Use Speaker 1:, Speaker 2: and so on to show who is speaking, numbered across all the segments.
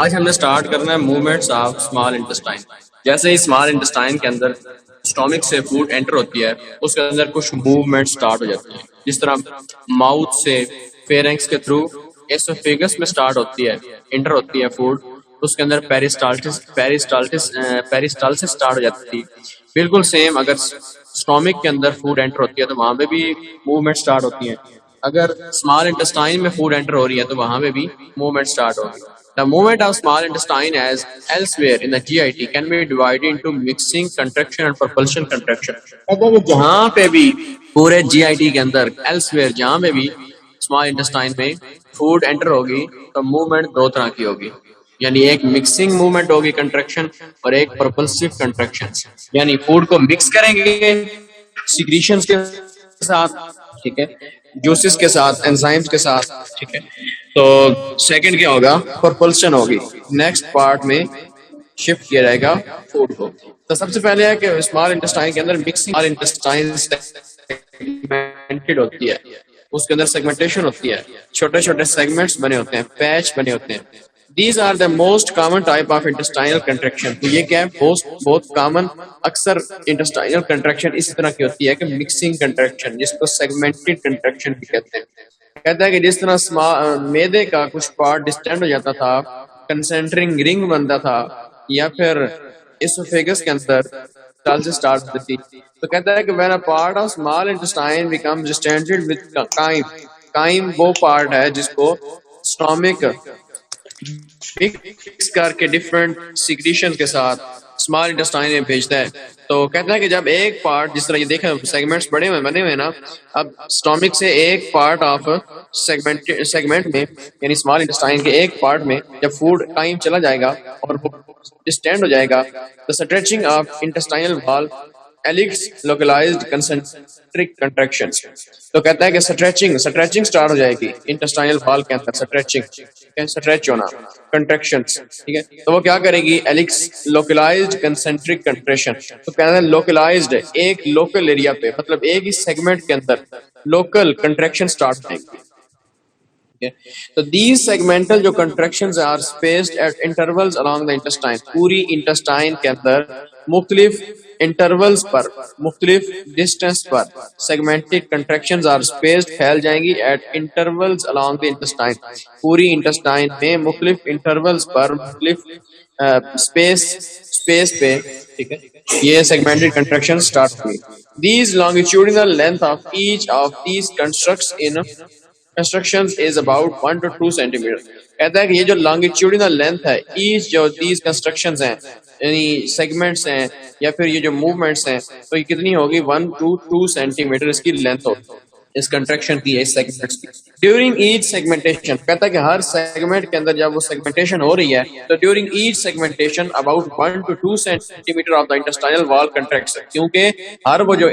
Speaker 1: آج ہم نے سٹارٹ کرنا ہے موومنٹس آف اسمال انٹسٹائن. جیسے ہی اسمال انٹسٹائن کے اندر اسٹامک سے فوڈ انٹر ہوتی ہے اس کے اندر کچھ موومنٹ سٹارٹ ہو جاتی ہیں. جس طرح ماؤتھ سے فیرنکس کے تھرو ایسوفیگس میں سٹارٹ ہوتی ہے، انٹر ہوتی ہے فوڈ، اس کے اندر پیرسٹالسس سٹارٹ ہو جاتی تھی. بالکل سیم اگر اسٹامک کے اندر فوڈ انٹر ہوتی ہے تو وہاں پہ بھی موومنٹ سٹارٹ ہوتی ہیں. اگر اسمال انٹسٹائن میں فوڈ انٹر ہو رہی ہے تو وہاں پہ بھی موومنٹ سٹارٹ ہوگی. The movement of small intestine as elsewhere in the GIT can be divided into mixing contraction and propulsion contraction. اگر جہاں پہ بھی پورے GIT کے اندر elsewhere جہاں پہ بھی small intestine میں فوڈ انٹر ہوگی تو موومنٹ دو طرح کی ہوگی. یعنی ایک مکسنگ موومنٹ ہوگی کنٹریکشن اور ایک پرپلسو کنٹریکشن. یعنی فوڈ کو مکس کریں گے سیکریشنز کے ساتھ، ٹھیک ہے، جوسز کے ساتھ، انزائمز کے ساتھ، ٹھیک ہے. تو سیکنڈ کیا ہوگا؟ پرپلشن ہوگی، نیکسٹ پارٹ میں شفٹ کیا جائے گا فوڈ کو. تو سب سے پہلے ہے کہ اسمال انٹسٹائن کے اندر مکسنگ انٹسٹائن سیگمنٹڈ ہوتی ہے، اس کے اندر سیگمنٹیشن ہوتی ہے، چھوٹے چھوٹے سیگمنٹس بنے ہوتے ہیں، پیچ بنے ہوتے ہیں. These are the most common type of intestinal contraction. تو یہ کیا ہے؟ بہت کامن، اکثر انٹسٹائنل کنٹریکشن اس طرح کی ہوتی ہے کہ مکسنگ کنٹریکشن، جس کو سیگمنٹڈ کنٹریکشن بھی کہتے ہیں. کہتا ہے کہ جس طرح میدے کا کچھ پارٹ ڈسٹینڈ ہو جاتا تھا، کنسنٹرنگ رنگ بنتا تھا، یا پھر اسوفیگس کے اندر ٹالسس سٹارٹ ہوتی تھی. تو کہتا ہے کہ when a part of small intestine becomes distended with chyme وہ پارٹ ہے جس کو stomach مکس کر کے ڈفرنٹ سیکریشن کے ساتھ اسمال انٹسٹائن میں بھیجتا ہے. تو کہتا ہے کہ جب ایک پارٹ، جس طرح یہ دیکھیں سیگمنٹس بنے ہوئے نا، اب اسٹامک سے ایک پارٹ آف سیگمنٹ میں یعنی اسمال انٹسٹائن کے ایک پارٹ میں جب فوڈ ٹائم چلا جائے گا اور وہ ڈسٹینڈ ہو جائے گا تو اسٹریچنگ آف انٹسٹائنل وال ایلکس لوکلائزڈ کنسنٹرک کنٹریکشن. تو کہتا ہے کہ سٹریچنگ سٹارٹ ہو جائے گی انٹسٹائنل وال کے اندر، سٹریچ ہونا، کنٹریکشنز، ٹھیک ہے. تو وہ کیا کرے گی؟ Elicits localised concentric contraction. تو کہتا ہے لوکلائزڈ، ایک لوکل ایریا پہ، مطلب ایک ہی سیگمنٹ کے اندر لوکل کنٹریکشن سٹارٹ ہو گی. تو these segmental جو contractions are spaced at intervals along the intestine، پوری انٹسٹائن کے اندر مختلف انٹرولز پر، مختلف distance per segmented contractions are spaced، پھیل جائیں گی at intervals along the intestine، پوری انٹسٹائن میں مختلف انٹرولز پر، مختلف اسپیس پہ، ٹھیک ہے، یہ segmented contractions start ہوئی. These longitudinal length of each of these constructions is about 1 to 2 centimeter. کہتا ہے کہ یہ جو longitudinal length ہے، each جو these constructions ہیں یعنی segments ہیں یا پھر یہ جو movements ہیں، تو یہ کتنی ہوگی؟ 1 to 2 centimeter اس کی length ہوگی، اس کنٹریکشن کی، اس سیگمنٹس کی. ڈیورنگ ایچ سیگمنٹیشن، کہتا ہے کہ ہر سیگمنٹ کے اندر جب وہ سیگمنٹیشن ہو رہی ہے تو during each segmentation about 1 to 2 centimetre of the intestinal wall contracts, کیونکہ ہر وہ جو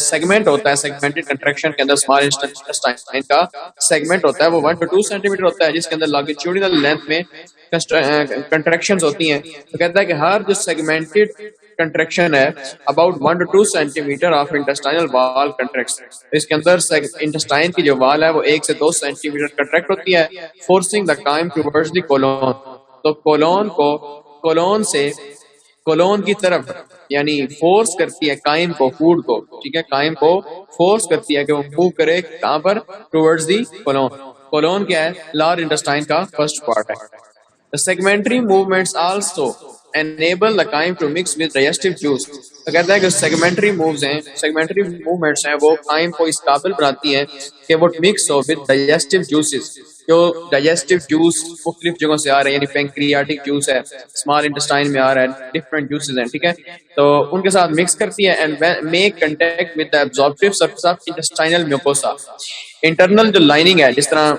Speaker 1: سیگمنٹ ہوتا ہے سیگمنٹڈ کنٹریکشن کے اندر اسمال انٹسٹائن کا سیگمنٹ ہوتا ہے وہ 1 to 2 سینٹیمیٹر ہوتا ہے، جس کے اندر لانگیٹیوڈنل لینتھ میں کنٹریکشنز ہوتی ہیں. تو کہتا ہے کہ ہر جو سیگمنٹڈ کنٹریکشن ہے about 1 to 2 centimetre of intestinal wall contracts, اس کے اندر انٹسٹائن کی جو وال ہے وہ 1 سے 2 سینٹیمیٹر کنٹریکٹ ہوتی ہے. Forcing the chyme towards the colon, تو کولون کو کولون کی طرف یعنی فورس کرتی ہے کائم کو، فوڈ کو، ٹھیک ہے، کائم کو فورس کرتی ہے کہ وہ موو کرے کہاں پر؟ Towards the colon. کولون کیا ہے؟ لارج انٹسٹائن کا فرسٹ پارٹ ہے. The segmentary movements also enable the chyme to mix with digestive juice. تو کہتا ہے کہ segmentary movements ہیں وہ chyme کو اس قابل بناتی ہیں کہ وہ mix who with digestive juices. جو digestive juice مختلف جگہوں سے آ رہے ہیں، یعنی pancreatic juice ہے، small intestine میں آ رہا ہے، different juices ہیں، ٹھیک ہے، تو ان کے ساتھ mix کرتی ہے and make contact with the absorptive surface of intestinal mucosa. Internal جو لائننگ ہے، جس طرح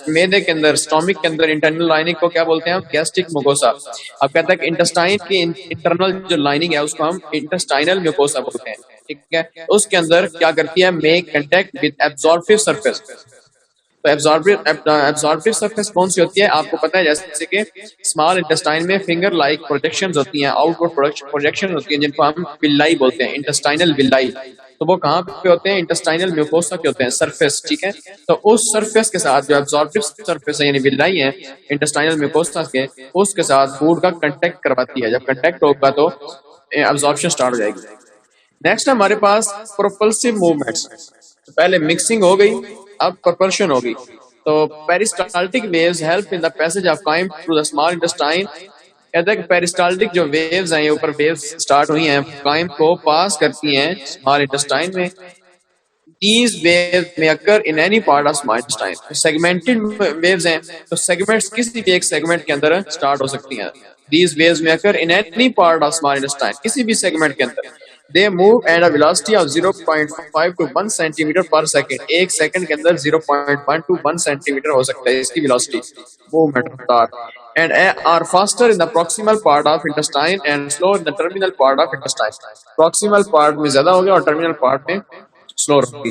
Speaker 1: میدے کے اندر، اسٹامک کے اندر انٹرنل لائننگ کو کیا بولتے ہیں ہم؟ Gastric mucosa. اب کہتا ہے کہ انٹسٹائن کی انٹرنل جو لائننگ ہے اس کو ہم انٹسٹائنل میوکوسا بولتے ہیں، ٹھیک ہے. اس کے اندر کیا کرتی ہے؟ Make contact with absorptive surface. تو ایبزارپٹیو سرفیس کون سی ہوتی ہے؟ آپ کو پتا ہے جیسے کہ اسمال انٹسٹائن میں فنگر لائک پروجیکشنز ہوتی ہیں، آؤٹ ورڈ پروجیکشن ہوتی ہیں، جن کو ہم ولائی بولتے ہیں، انٹسٹائنل ولائی. تو وہ کہاں پہ ہوتے ہیں؟ انٹسٹائنل میوکوسا کے ہوتے ہیں، سرفیس، ٹھیک ہے. تو اس سرفیس کے ساتھ جو ایبزاربٹیو سرفیس ہے یعنی ولائی ہے انٹسٹائنل میوکوسا کے، اس کے ساتھ فوڈ کا کنٹیکٹ کرواتی ہے. جب کنٹیکٹ ہوگا تو ایبزارپشن سٹارٹ ہو جائے گی. نیکسٹ ہمارے پاس پروپلسو موومنٹس. پہلے مکسنگ ہو گئی، اب پروپلشن ہو گئی. تو peristaltic waves help in the passage of chyme through the small intestine. کہتا ہے کہ پیرسٹالٹک جو ویوز ہیں، اوپر ویوز سٹارٹ ہوئی ہیں، کائم کو پاس کرتی ہیں اسمال انٹسٹائن میں. These waves may occur in any part of small intestine. Segmented waves ہیں تو segments کسی بھی ایک segment کے اندر start ہو سکتی ہیں. These waves may occur in any part of small intestine. کسی بھی segment کے اندر. They move at a velocity of 0.5 to 1 centimeter per second. ایک سیکنڈ کے اندر 0.1 to 1 centimeter ہو سکتا ہے اس کی velocity. Movement رفتار. And are faster in the proximal part of intestine and slow in the terminal part of intestine. Proximal part میں زیادہ ہوگا اور terminal part میں slow ہوگی.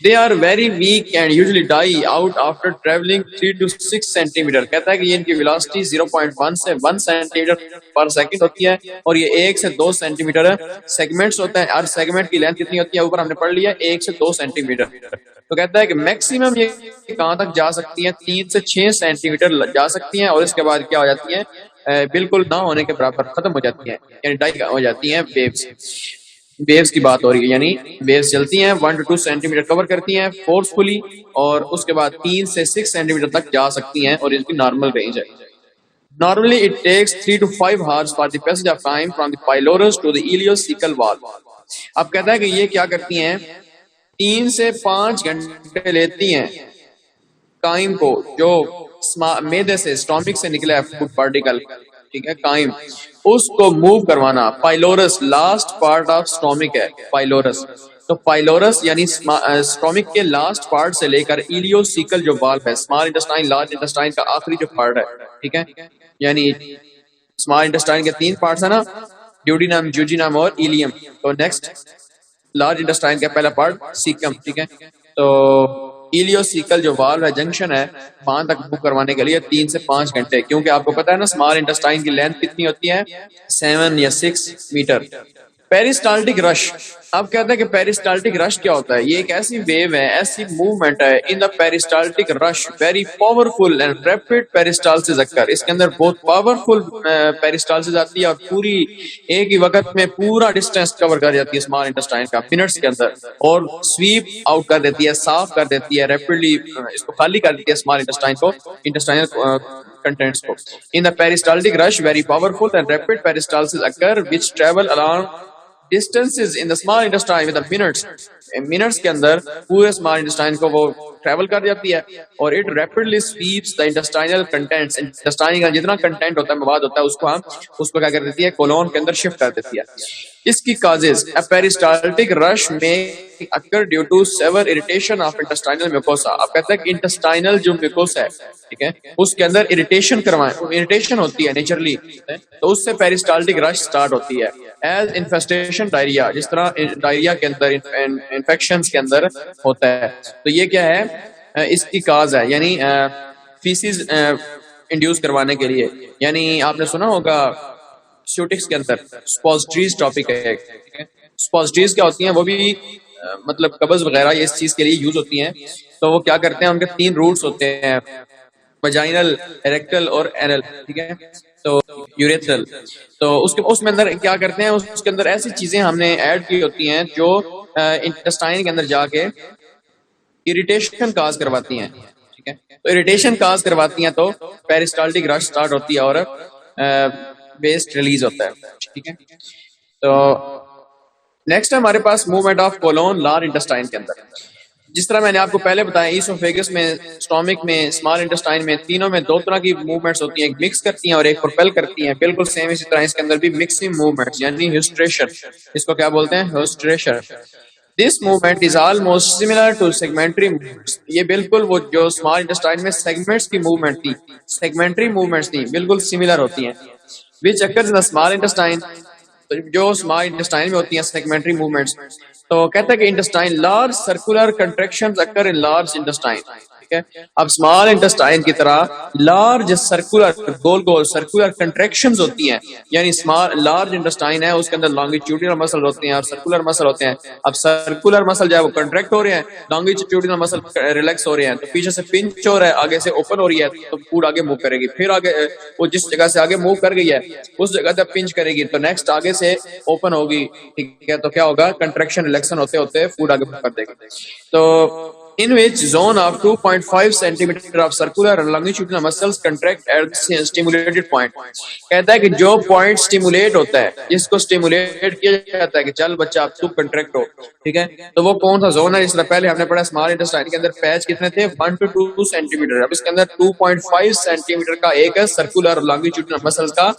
Speaker 1: They are very weak and usually die out after traveling 3 to 6 centimeter. کہتا ہے کہ یہ ان کی velocity 0.1 سے 1 centimeter per second ہوتی ہے اور یہ 1 سے 2 centimeter segments ہوتا ہے. ہر segment کی length کتنی ہوتی ہے اوپر ہم نے پڑھ لیا 1 سے 2 centimeter. تو کہتا ہے کہ میکسیمم یہ کہاں تک جا سکتی ہیں؟ 3 سے 6 سینٹی میٹر جا سکتی ہیں اور اس کے بعد کیا ہو جاتی ہیں؟ بالکل نہ ہونے کے برابر ختم ہو جاتی ہیں، یعنی ڈائی ہو جاتی ہیں. ویوز کی بات ہو رہی ہے، یعنی ویوز چلتی ہیں 1 to 2 سینٹی میٹر کور کرتی ہیں فورسفلی اور اس کے بعد 3 سے 6 سینٹی میٹر تک جا سکتی ہیں اور اس کی نارمل رینج ہے. Normally it takes 3 to 5 hours for the passage of time from the pylorus to the ileocecal wall. اب کہتا ہے کہ یہ کیا کرتی ہیں؟ 3 سے 5 گھنٹے لیتی ہیں قائم کو، جو میدے سے اسٹامک سے نکلا ہے فوڈ پارٹیکل، ٹھیک ہے، قائم، اس کو موو کروانا. پائلورس لاسٹ پارٹ آف اسٹامک ہے پائلورس. تو پائلورس یعنی اسٹامک کے لاسٹ پارٹ سے لے کر ایلیوسیکل جو والو ہے، اسمال انٹسٹائن لارج انٹسٹائن کا آخری جو پارٹ ہے، ٹھیک ہے، یعنی اسمال انٹسٹائن کے 3 پارٹس ہیں نا، ڈیوڈینم، جوجینم اور ایلیم. تو نیکسٹ لارج انٹسٹائن کا پہلا پارٹ سیکم، ٹھیک ہے. تو ایلیوسیکل جو والو ہے، جنکشن ہے، وہاں تک بک کروانے کے لیے 3 سے 5 گھنٹے، کیونکہ آپ کو پتا ہے نا اسمال انٹسٹائن کی لینتھ کتنی ہوتی ہے؟ 7 یا 6 میٹر. پیرسٹالٹک رش. اب کہتا ہے کہ پیرسٹالٹک رش کیا ہوتا ہے؟ یہ ایک ایسی ویو ہے، ایسی موومنٹ ہے ان دا پیرسٹالٹک رش، ویری پاورفل اینڈ ریپڈ پیرسٹالسس اکر. اس کے اندر بہت پاورفل پیرسٹالسس آتی ہے اور پوری ایک ہی وقت میں پورا ڈسٹینس کور کر جاتی ہے اسمال انٹسٹائن کا منٹس کے اندر، اور سویپ آؤٹ کر دیتی ہے، صاف کر دیتی ہے، ریپڈلی اس کو خالی کر دیتی ہے اسمال انٹسٹائن کو، انٹسٹائنل contents کو. In the peristaltic rush, very powerful and rapid peristalsis occur which travel along distances in the small intestine with the minutes کے اندر پورے small intestine کو وہ ٹریول کر جاتی ہے اور it rapidly sweeps the intestinal contents. intestine کا جتنا کنٹینٹ ہوتا ہے، مواد ہوتا ہے، اس کو کیا کر دیتی ہے؟ کولون کے اندر شفٹ کر دیتی ہے. اس کی causes: a peristaltic rush may occur due to severe irritation of intestinal mucosa. اب کہتا ہے کہ انٹسٹائنل جو میوکوسا ہے، ٹھیک ہے، اس کے اندر اریٹیشن ہوتی ہے نیچرلی، تو اس سے پیرسٹالٹک رش سٹارٹ ہوتی ہے. ایز انفیسٹیشن ڈائریا، جس طرح ڈائریا کے اندر انفیکشنز کے اندر ہوتا ہے. تو یہ کیا ہے؟ اس کی کاز ہے، یعنی فیسز انڈیوس کروانے کے لیے. یعنی آپ نے سنا ہوگا سیوٹکس کے اندر سپوزٹریز ٹاپک ہے. سپوزٹریز کیا ہوتی ہیں؟ وہ بھی مطلب قبض وغیرہ یہ اس چیز کے لیے یوز ہوتی ہیں. تو وہ کیا کرتے ہیں؟ ان کے 3 روٹس ہوتے ہیں، وجائنل، ریکٹل اور اینل، ٹھیک ہے، تو یوریترل. تو اس میں اندر کیا کرتے ہیں؟ اس کے اندر ایسی چیزیں ہم نے ایڈ کی ہوتی ہیں جو انٹسٹائن کے اندر جا کے اریٹیشن کاز کرواتی ہیں، ٹھیک ہے. تو اریٹیشن کاز کرواتی ہیں تو پیرسٹالٹک رش سٹارٹ ہوتی ہے اور ویسٹ ریلیز ہوتا ہے، ٹھیک ہے. تو نیکسٹ ہے ہمارے پاس movement of colon large intestine کے اندر. جس طرح میں نے آپ کو پہلے بتایا، ایسوفیگس میں، اسٹامک میں، اسمال انٹسٹائن میں، تینوں میں 2 طرح کی موومنٹس ہوتی ہیں، ایک مکس کرتی ہیں اور ایک پروپیل کرتی ہیں. بالکل سیم اسی طرح اس کے اندر بھی مکسنگ موومنٹس یعنی ہسٹریشن، اس کو کیا بولتے ہیں؟ ہسٹریشن. This movement is almost similar to segmentary movements. یہ بالکل وہ جو اسمال انٹسٹائن میں سیگمنٹس کی موومنٹ تھی، سیگمنٹری موومنٹس تھی، بالکل سملر ہوتی ہیں. Which occurs in the small intestine. جو اسمال انٹسٹائن میں ہوتی ہیں سیگمنٹری موومنٹس. تو کہتا ہے کہ intestine large circular contractions occur in large intestine. ٹھیک ہے. اب اسمال انٹسٹائن کی طرح لارج سرکولر گول گول سرکولر کنٹریکشنز ہوتی ہیں, یعنی اسمال لارج انٹسٹائن ہے اس کے اندر لانگیٹیوڈنل مسل ہوتے ہیں اور سرکولر مسل ہوتے ہیں. اب سرکولر مسل جو ہے وہ کنٹریکٹ ہو رہے ہیں, لانگیٹیوڈنل مسل ریلیکس ہو رہے ہیں, تو پیچھے سے پنچ ہو رہا ہے, آگے سے اوپن ہو رہی ہے, تو فوڈ آگے موو کرے گی. پھر آگے وہ جس جگہ سے آگے موو کر گئی ہے اس جگہ سے پنچ کرے گی, تو نیکسٹ آگے سے اوپن ہوگی, ٹھیک ہے. تو کیا ہوگا, کنٹریکشن ریلیکشن ہوتے ہوتے فوڈ آگے موو کر دے گی. تو in which zone of 2.5 centimeter of circular and longitudinal muscles contract at the stimulated point. کہتا ہے کہ جو پوائنٹ سٹیمولیٹ ہوتا ہے, جس کو سٹیمولیٹ کیا جاتا ہے کہ چل بچہ اب تو کنٹریکٹ ہو, ٹھیک ہے, تو وہ کون سا زون ہے. اس طرح پہلے ہم نے پڑھا اسمال انٹسٹائن کے اندر پیچ کتنے تھے, 1 to 2 سینٹی میٹر. اب اس کے اندر 2.5 سینٹی میٹر کا ایک ہے سرکولر لانگیٹیوڈنل مسلس کا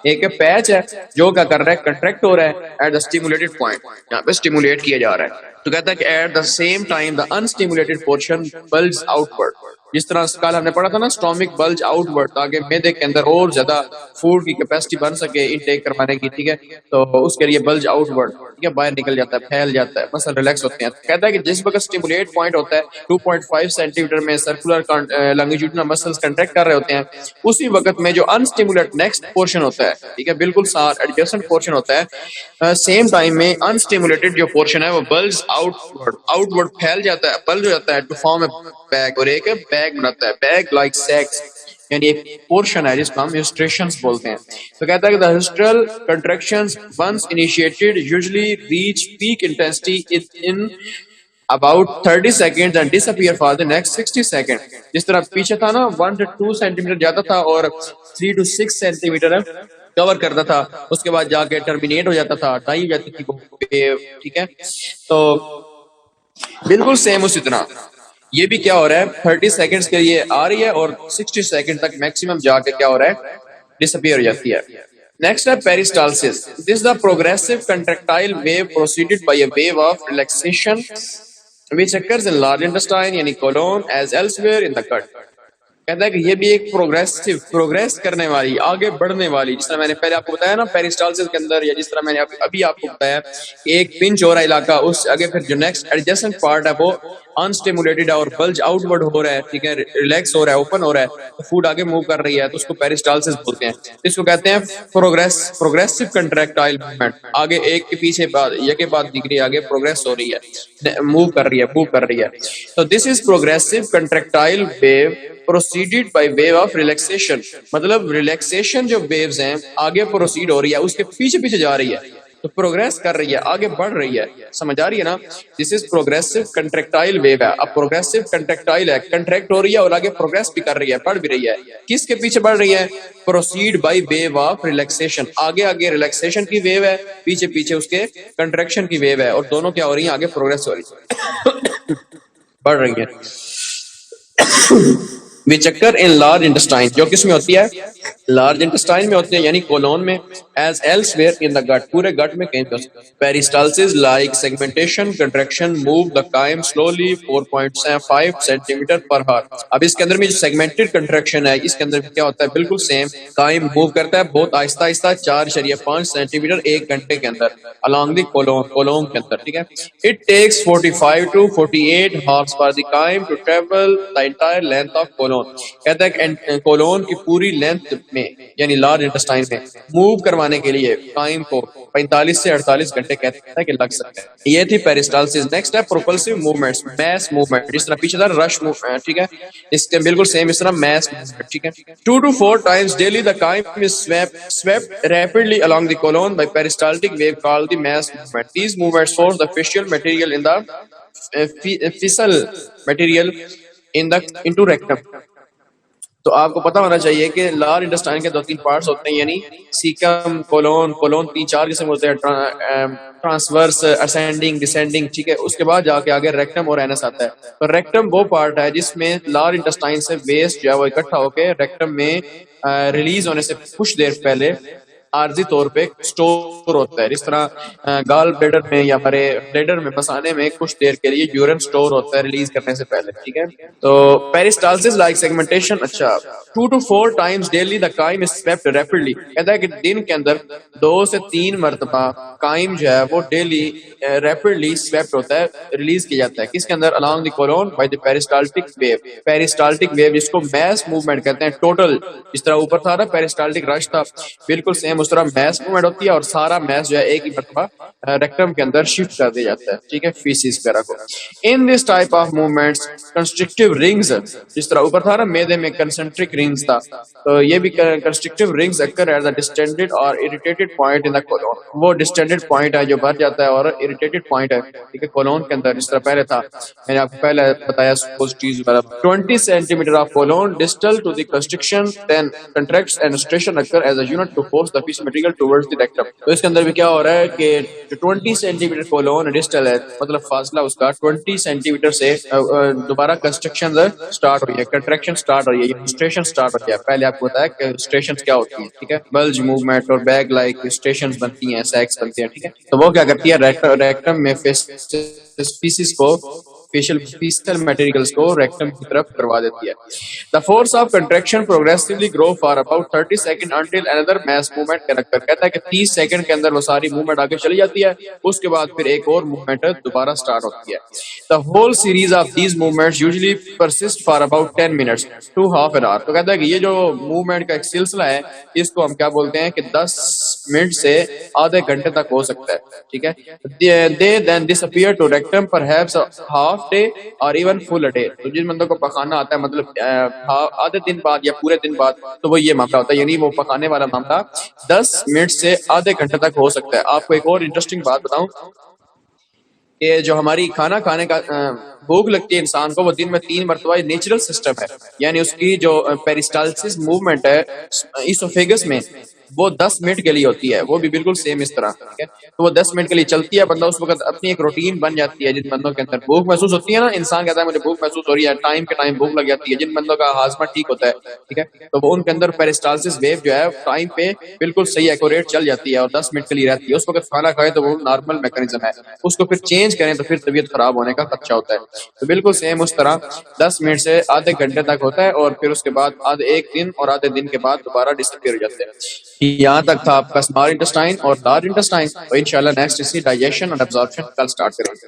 Speaker 1: ایک پیچ ہے جو کیا کر رہا ہے, کنٹریکٹ ہو رہا ہے ایٹ دا سٹیمولیٹڈ پوائنٹ, یہاں پہ سٹیمولیٹ کیا جا رہا ہے. تو کہتا ہے کہ at the same time the unstimulated portion bulges outward. جس طرح کل ہم نے پڑھا تھا نا, اسٹامک بلج آؤٹ ورڈ, تاکہ میدے کے اندر اور زیادہ فوڈ کی کیپیسٹی بن سکے انٹیک کروانے کی, ٹھیک ہے, تو اس کے لیے بلج آؤٹ ورڈ, ٹھیک ہے, باہر نکل جاتا ہے, پھیل جاتا ہے, مسل ریلیکس ہوتے ہیں. کہتا ہے کہ جس وقت اسٹیمولیٹ پوائنٹ ہوتا ہے 2.5 سینٹی میٹر میں سرکولر لانگیٹیوڈنل مسلز کنٹریکٹ کر رہے ہوتے ہیں, اسی وقت میں جو انسٹیمولیٹ نیکسٹ پورشن ہوتا ہے, ٹھیک ہے, بالکل ساتھ ایڈجسٹنٹ پورشن ہوتا ہے, سیم ٹائم میں انسٹیمولیٹڈ جو پورشن ہے وہ بلز آؤٹ ورڈ پھیل جاتا ہے, بلج ہو جاتا ہے ٹو فارم اے بیگ, اور ایک بیگ بناتا ہے, بیگ لائک سیکس, یعنی ایک پورشن ہے جس کو ہم ہسٹریشنز بولتے ہیں. تو کہتا ہے کہ the histral contractions once initiated usually reach peak intensity in about 30 seconds and disappear for the next 60 seconds. جس طرح پیچھے تھا نا 1 to 2 سینٹی میٹر جاتا تھا اور 3 to 6 سینٹی میٹر کور کرتا تھا, اس کے بعد جا کے ٹرمینیٹ ہو جاتا تھا, ڈائی ہو جاتی تھی ویو, ٹھیک ہے. تو بالکل سیم اسی طرح یہ بھی کیا ہو رہا ہے, 30 سیکنڈز کے لیے آ رہی ہے اور 60 سیکنڈ تک میکسیمم جا کے کیا ہو رہا ہے, ڈسپیئر ہو جاتی ہے. نیکسٹ ہے peristalsis. This is the progressive contractile wave proceeded by a wave of relaxation which occurs in large intestine یعنی colon as elsewhere in the gut. کہتا ہے کہ یہ بھی ایک پروگریس کرنے والی, آگے بڑھنے والی, جس طرح میں نے پہلے آپ کو بتایا نا پیریسٹالسس کے اندر, یا جس طرح میں نے ابھی آپ کو بتایا کہ ایک پنچ ہو رہا ہے علاقہ, اس آگے پھر جو نیکسٹ ایڈجسٹنٹ پارٹ ہے وہ انسٹیمولیٹڈ ہے اور بلج آؤٹ ورڈ ہو رہا ہے, ٹھیک ہے, ریلیکس ہو رہا ہے, اوپن ہو رہا ہے, تو فوڈ آگے موو کر رہی ہے, تو اس کو پیریسٹالسس بولتے ہیں. اس کو کہتے ہیں پروگریسو کنٹریکٹائل موومنٹ, آگے ایک کے پیچھے بعد یہ کے بعد دیکھ رہی ہے, آگے پروگریس ہو رہی ہے, موو کر رہی ہے. تو this is progressive contractile wave proceeded by wave of relaxation. مطلب ریلیکسیشن جو ویوز ہیں آگے پروسیڈ ہو رہی ہے, اس کے پیچھے جا رہی ہے, تو پروگریس کر رہی ہے, آگے بڑھ رہی ہے. سمجھ آ رہی ہے نا, دس از پروگریسو کنٹریکٹائل ویو ہے. اب پروگریسو کنٹریکٹائل ہے, کنٹریکٹ ہو رہی ہے اور آگے پروگریس بھی کر رہی ہے, بڑھ بھی رہی ہے. کس کے پیچھے بڑھ رہی ہے, proceed by wave of relaxation. آگے ریلیکسیشن کی ویو ہے, پیچھے اس کے کنٹریکشن کی ویو ہے, اور دونوں کیا ہو رہی ہیں, آگے پروگریس ہو رہی ہے, بڑھ رہی ہے. which occur in large intestine, جو کس میں ہوتی ہے, لارج انٹسٹائن میں ہوتے ہیں, یعنی کولون میں, as elsewhere in the gut, پورے گٹ میں کہیں پہ. Peristalsis like segmentation contraction move the chyme slowly 4.5 centimeter per hour. اب اس کے اندر میں جو segmented contraction ہے, اس کے اندر کیا ہوتا ہے, بالکل سیم, chyme موو کرتا ہے بہت آہستہ 4.5 سینٹی میٹر ایک گھنٹے کے اندر along the colon کے اندر, ٹھیک ہے. It takes 45 to 48 hours for the chyme to travel the entire length of colon. کہتا ہے کہ کولون کی پوری لینتھ میں, یعنی لارج انٹسٹائن میں موو کروانے کے لیے ٹائم کو 45 سے 48 گھنٹے کہتا ہے کہ لگ سکتے ہیں. یہ تھی پیریسٹالسس. نیکسٹ ہے پروپلسیو موومنٹس, میس موومنٹ. جس طرح پیچھے تھا رش موومنٹ, ٹھیک ہے, اس کے بالکل سیم اس طرح میس موومنٹ, ٹھیک ہے. 2 to 4 times daily the chyme is swept rapidly along the colon by peristaltic wave called the mass movement. These movements force the facial material in the fecal material into rectum. تو آپ کو پتا ہونا چاہیے کہ large intestine کے 2-3 parts ہوتے ہیں, یعنی سیکم, کولون 3-4 قسم ہوتے ہیں, ٹرانسورس, اسینڈنگ, ڈسینڈنگ, ٹھیک ہے. اس کے بعد جا کے آگے ریکٹم اور اینس آتا ہے. تو ریکٹم وہ پارٹ ہے جس میں لارج انٹسٹائن سے ویسٹ جو ہے وہ اکٹھا ہو کے ریکٹم میں ریلیز ہونے سے کچھ دیر پہلے عارضی طور پہ سٹور ہوتا ہے. اس طرح گال بلیڈر میں یا ہمارے بلیڈر میں بسانے میں کچھ دیر کے لیے یورین سٹور ہوتا ہے ریلیز کرنے سے پہلے. ٹھیک ہے. تو پیرسٹالسس لائک سیگمنٹیشن. اچھا 2 to 4 times daily the chyme is swept rapidly. کہتا ہے کہ دن کے اندر 2 سے 3 مرتبہ قائم جو ہے وہ ڈیلی ریپڈلی سویپٹ ہوتا ہے, ریلیز کیا جاتا ہے. کس کے اندر؟ along the colon by the peristaltic wave. peristaltic wave جس کو میس موومنٹ کہتے ہیں. ٹوٹل جس طرح اوپر تھا نا پیرسٹالٹک رش تھا, بالکل سیم اس طرح میس موومنٹ ہوتی ہے اور سارا میس جو ہے ایک ہی مرتبہ ریکٹم کے اندر شفٹ کر دیا جاتا ہے. ٹھیک ہے, فیسس وغیرہ کو. In this type of movements constructive rings, جس طرح اوپر تھا نا میدے میں کنسنٹرک رنگز تھا, تو یہ بھی constrictive rings occur at the distended or irritated point in the colon. وہ ڈسٹینڈڈ پوائنٹ ہے جو بھر جاتا ہے اور اریٹیٹڈ پوائنٹ ہے. ٹھیک ہے, کولون کے اندر جس طرح پہلے تھا, میں نے آپ کو پہلے بتایا 20 centimeter of colon distal to the constriction, then contracts and stretching occur as a unit to force the fecal material towards the rectum. تو اس کے اندر بھی کیا ہو رہا ہے کہ جو 20 centimeter colon distal ہے, مطلب فاصلہ اس کا 20 centimeter سے دوبارہ کنسٹرکشن سٹارٹ ہوئی ہے, کنٹریکشن سٹارٹ ہوئی ہے, اسٹریشن سٹارٹ ہوئی ہے. پہلے آپ کو بتایا کہ اسٹریشن کیا ہوتی ہیں. ٹھیک ہے, بلج موومنٹ اور بیگ لائک اسٹیشنز بنتی ہیں, سیکس بنتے ہیں. ٹھیک ہے, تو وہ کیا کرتی ہے ریکٹم میں فیسس کو فیشل میٹیریلز کو ریکٹم کی طرف کروا دیتی ہے. The force of contraction progressively grow for about 30 seconds until another mass movement can occur. کہتا ہے کہ 30 سیکنڈ کے اندر وہ ساری موومنٹ آگے چلی جاتی ہے, اس کے بعد پھر ایک اور موومنٹ دوبارہ سٹارٹ ہوتی ہے. The whole series of these movements usually persist for about 10 minutes to half an hour. تو کہتا ہے کہ یہ جو موومنٹ کا ایک سلسلہ ہے, اس کو ہم کیا بولتے ہیں کہ 10 منٹ سے آدھے گھنٹے تک ہو سکتا ہے. ٹھیک ہے, they then disappear to rectum perhaps half day or even full a day. تو جن بندوں کو پخانا آتا ہے مطلب آدھے دن بعد یا پورے دن بعد, تو وہ یہ معاملہ ہوتا ہے, یعنی وہ پکانے والا معاملہ 10 منٹ سے آدھے گھنٹے تک ہو سکتا ہے. آپ کو ایک اور انٹرسٹنگ بات بتاؤں کہ جو ہماری کھانا کھانے کا بھوک لگتی ہے انسان کو, وہ دن میں 3 مرتبہ نیچرل سسٹم ہے, یعنی اس کی جو پیرسٹالسس موومنٹ ہے ایسوفیگس میں وہ 10 منٹ کے لیے ہوتی ہے. وہ بھی بالکل سیم اس طرح. ٹھیک ہے, تو وہ 10 منٹ کے لیے چلتی ہے. بندہ اس وقت اپنی ایک روٹین بن جاتی ہے. جن بندوں کے اندر بھوک محسوس ہوتی ہے نا, انسان کہتا ہے مجھے بھوک محسوس ہو رہی ہے, ٹائم کے ٹائم بھوک لگ جاتی ہے. جن بندوں کا ہاضمہ ٹھیک ہوتا ہے, ٹھیک ہے, تو وہ ان کے اندر پیرسٹالسس ویو جو ہے ٹائم پہ بالکل صحیح ایکوریٹ چل جاتی ہے اور 10 منٹ کے لیے رہتی ہے. اس وقت کھانا کھائے تو وہ نارمل میکانزم ہے, اس کو پھر چینج کریں تو پھر طبیعت خراب ہونے کا خدشہ ہوتا ہے. تو بالکل سیم اس طرح 10 منٹ سے آدھے گھنٹے تک ہوتا ہے, اور پھر اس کے بعد ایک دن اور آدھے دن کے بعد دوبارہ ڈسپیئر ہو جاتے ہیں. یہاں تک تھا آپ کا اسمال انٹسٹائن اور لارج انٹسٹائن. تو انشاءاللہ نیکسٹ اسی ڈائجیشن اور ابزارپشن کل سٹارٹ کریں گے.